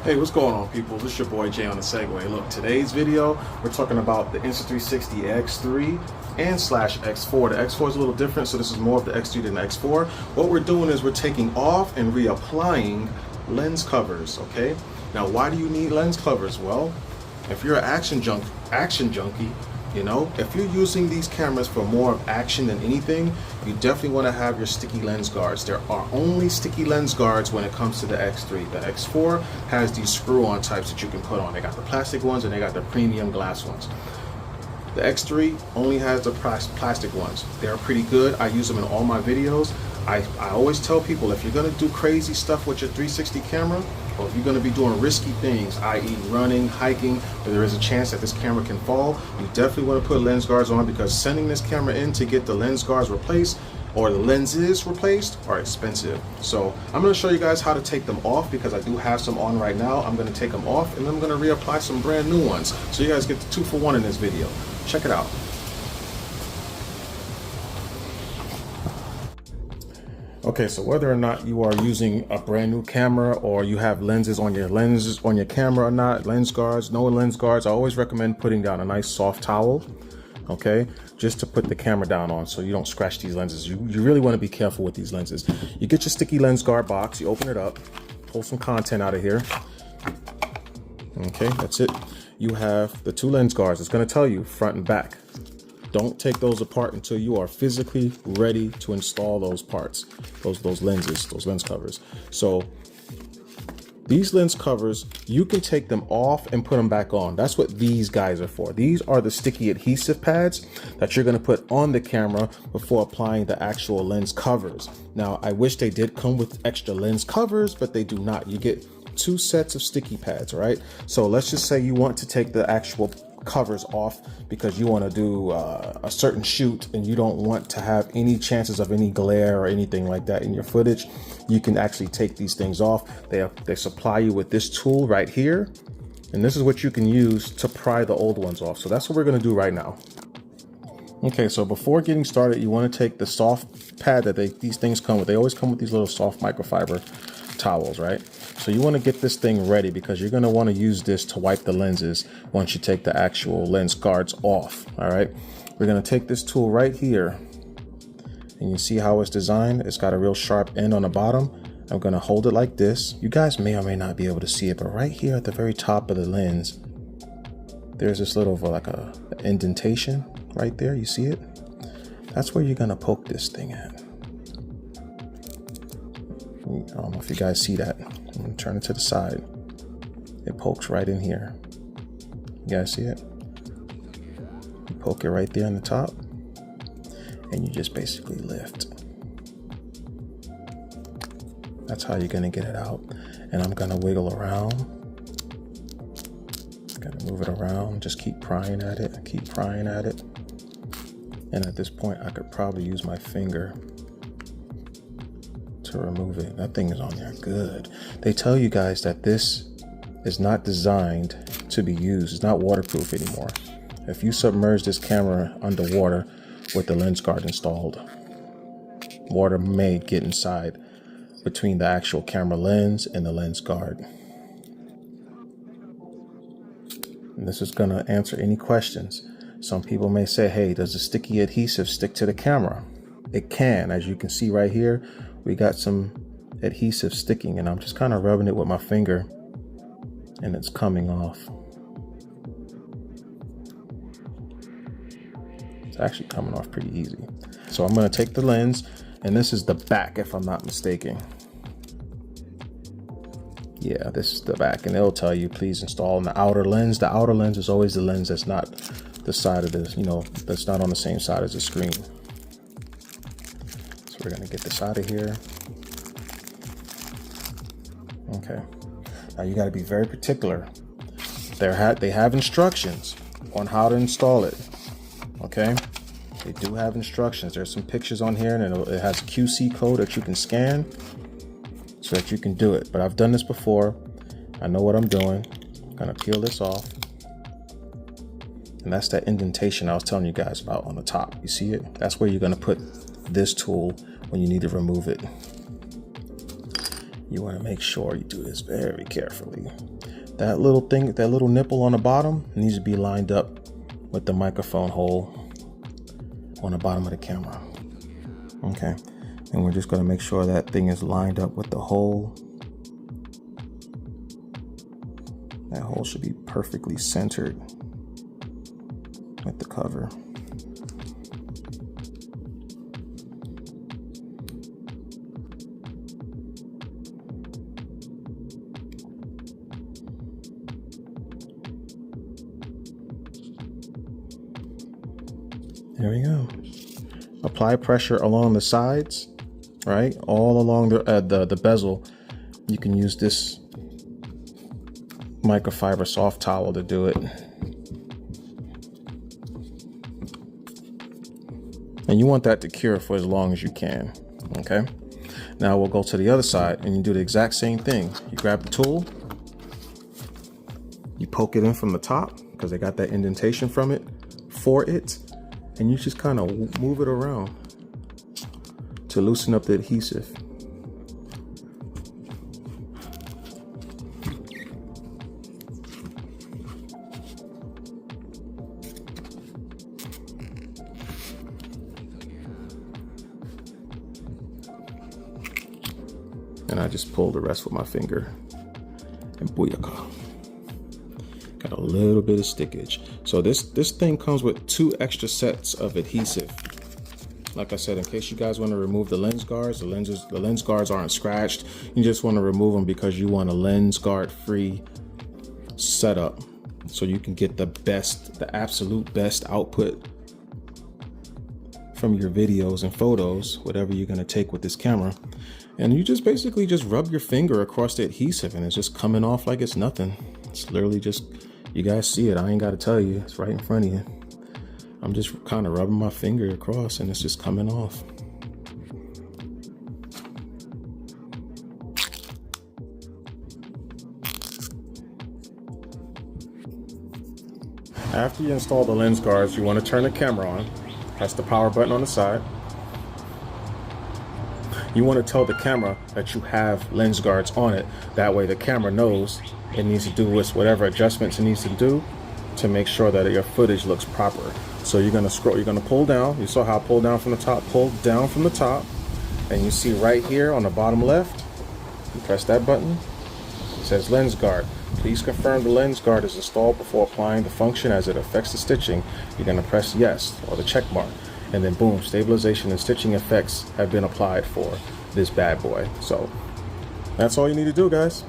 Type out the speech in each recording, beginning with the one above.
Hey, what's going on, people? This is your boy Jay on the Segway. Look, today's video, we're talking about the Insta360 X3 and /X4. The X4 is a little different, so this is more of the X3 than the X4. What we're doing is we're taking off and reapplying lens covers, okay? Now, why do you need lens covers? Well, if you're an action junkie, you know, if you're using these cameras for more of action than anything, you definitely want to have your sticky lens guards. There are only sticky lens guards when it comes to the X3. The X4 has these screw-on types that you can put on. They got the plastic ones and they got the premium glass ones. The X3 only has the plastic ones. They're pretty good. I use them in all my videos. I always tell people, if you're going to do crazy stuff with your 360 camera, or if you're going to be doing risky things, i.e. running, hiking, where there is a chance that this camera can fall, you definitely want to put lens guards on, because sending this camera in to get the lens guards replaced or the lenses replaced are expensive. So I'm going to show you guys how to take them off, because I do have some on right now. I'm going to take them off and then I'm going to reapply some brand new ones. So you guys get the 2-for-1 in this video. Check it out. Okay, so whether or not you are using a brand new camera or you have lenses on your camera or not, lens guards, no lens guards, I always recommend putting down a nice soft towel, okay, just to put the camera down on so you don't scratch these lenses. You really want to be careful with these lenses. You get your sticky lens guard box, you open it up, pull some content out of here. Okay, that's it. You have the 2 lens guards. It's going to tell you front and back. Don't take those apart until you are physically ready to install those parts, those lenses, those lens covers. So these lens covers, you can take them off and put them back on. That's what these guys are for. These are the sticky adhesive pads that you're going to put on the camera before applying the actual lens covers. Now, I wish they did come with extra lens covers, but they do not. You get 2 sets of sticky pads, right? So let's just say you want to take the actual covers off because you want to do a certain shoot and you don't want to have any chances of any glare or anything like that in your footage. You can actually take these things off. They supply you with this tool right here, and this is what you can use to pry the old ones off. So that's what we're going to do right now. Okay, so before getting started, you want to take the soft pad that these things come with. They always come with these little soft microfiber towels, right? So you want to get this thing ready, because you're going to want to use this to wipe the lenses once you take the actual lens guards off. All right, we're going to take this tool right here, and you see how it's designed. It's got a real sharp end on the bottom. I'm going to hold it like this. You guys may or may not be able to see it, but right here at the very top of the lens, there's this little like a indentation right there. You see it? That's where you're going to poke this thing at. I don't know if you guys see that. I'm gonna turn it to the side. It pokes right in here. You guys see it? You poke it right there on the top, and you just basically lift. That's how you're gonna get it out. And I'm gonna wiggle around. Gonna move it around. Just keep prying at it. Keep prying at it. And at this point, I could probably use my finger to remove it. That thing is on there good. They tell you guys that this is not designed to be used. It's not waterproof anymore. If you submerge this camera underwater with the lens guard installed, water may get inside between the actual camera lens and the lens guard. And this is going to answer any questions. Some people may say, hey, does the sticky adhesive stick to the camera? It can. As you can see right here, we got some adhesive sticking, and I'm just kind of rubbing it with my finger, and it's coming off. It's actually coming off pretty easy. So I'm going to take the lens, and this is the back, if I'm not mistaken. Yeah, this is the back, and it'll tell you please install the outer lens. The outer lens is always the lens that's not the side of this, you know, that's not on the same side as the screen. We're going to get this out of here. Okay. Now you got to be very particular. They have instructions on how to install it. Okay. They do have instructions. There's some pictures on here, and it has a QC code that you can scan so that you can do it. But I've done this before. I know what I'm doing. I'm going to peel this off. And that's that indentation I was telling you guys about on the top. You see it? That's where you're going to put this tool when you need to remove it. you want to make sure you do this very carefully. That little thing, that little nipple on the bottom needs to be lined up with the microphone hole on the bottom of the camera. Okay, and we're just going to make sure that thing is lined up with the hole. That hole should be perfectly centered with the cover. There we go. Apply pressure along the sides, right? All along the bezel. You can use this microfiber soft towel to do it. And you want that to cure for as long as you can, okay? Now we'll go to the other side and you do the exact same thing. You grab the tool, you poke it in from the top because they got that indentation from it, and you just kind of move it around to loosen up the adhesive. And I just pull the rest with my finger, and booyaka. Got a little bit of stickage. So this thing comes with 2 extra sets of adhesive. Like I said, in case you guys want to remove the lens guards, the lens guards aren't scratched. You just want to remove them because you want a lens guard free setup, so you can get the absolute best output from your videos and photos, whatever you're going to take with this camera. And you just basically just rub your finger across the adhesive and it's just coming off like it's nothing. It's literally just, you guys see it, I ain't got to tell you, it's right in front of you. I'm just kind of rubbing my finger across and it's just coming off. After you install the lens guards, you want to turn the camera on. Press the power button on the side. You want to tell the camera that you have lens guards on it. That way the camera knows it needs to do whatever adjustments it needs to do to make sure that your footage looks proper. So you're gonna scroll, you're gonna pull down. You saw how I pulled down from the top, pull down from the top, and you see right here on the bottom left, you press that button, it says lens guard. Please confirm the lens guard is installed before applying the function as it affects the stitching. You're gonna press yes, or the check mark. And then boom, stabilization and stitching effects have been applied for this bad boy. So that's all you need to do, guys.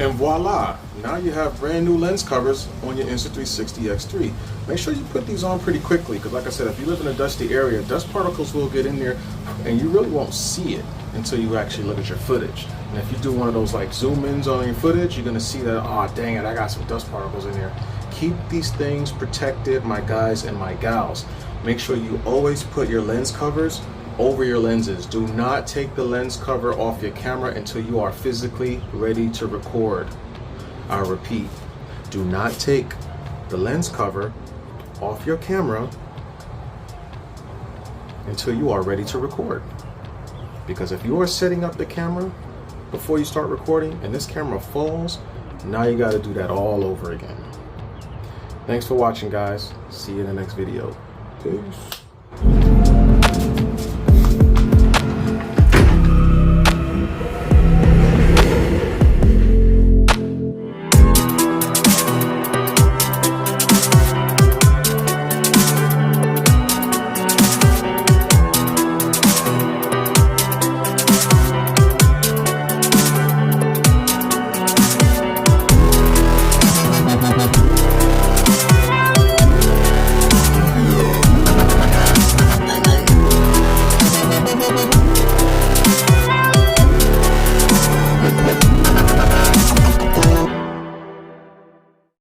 And voila, now you have brand new lens covers on your Insta360 X3. Make sure you put these on pretty quickly, because like I said, if you live in a dusty area, dust particles will get in there and you really won't see it until you actually look at your footage. And if you do one of those like zoom ins on your footage, you're gonna see that, oh dang it, I got some dust particles in there. Keep these things protected, my guys and my gals. Make sure you always put your lens covers over your lenses. Do not take the lens cover off your camera until you are physically ready to record. I repeat, do not take the lens cover off your camera until you are ready to record. Because if you are setting up the camera before you start recording and this camera falls, now you got to do that all over again. Thanks for watching, guys. See you in the next video. Peace.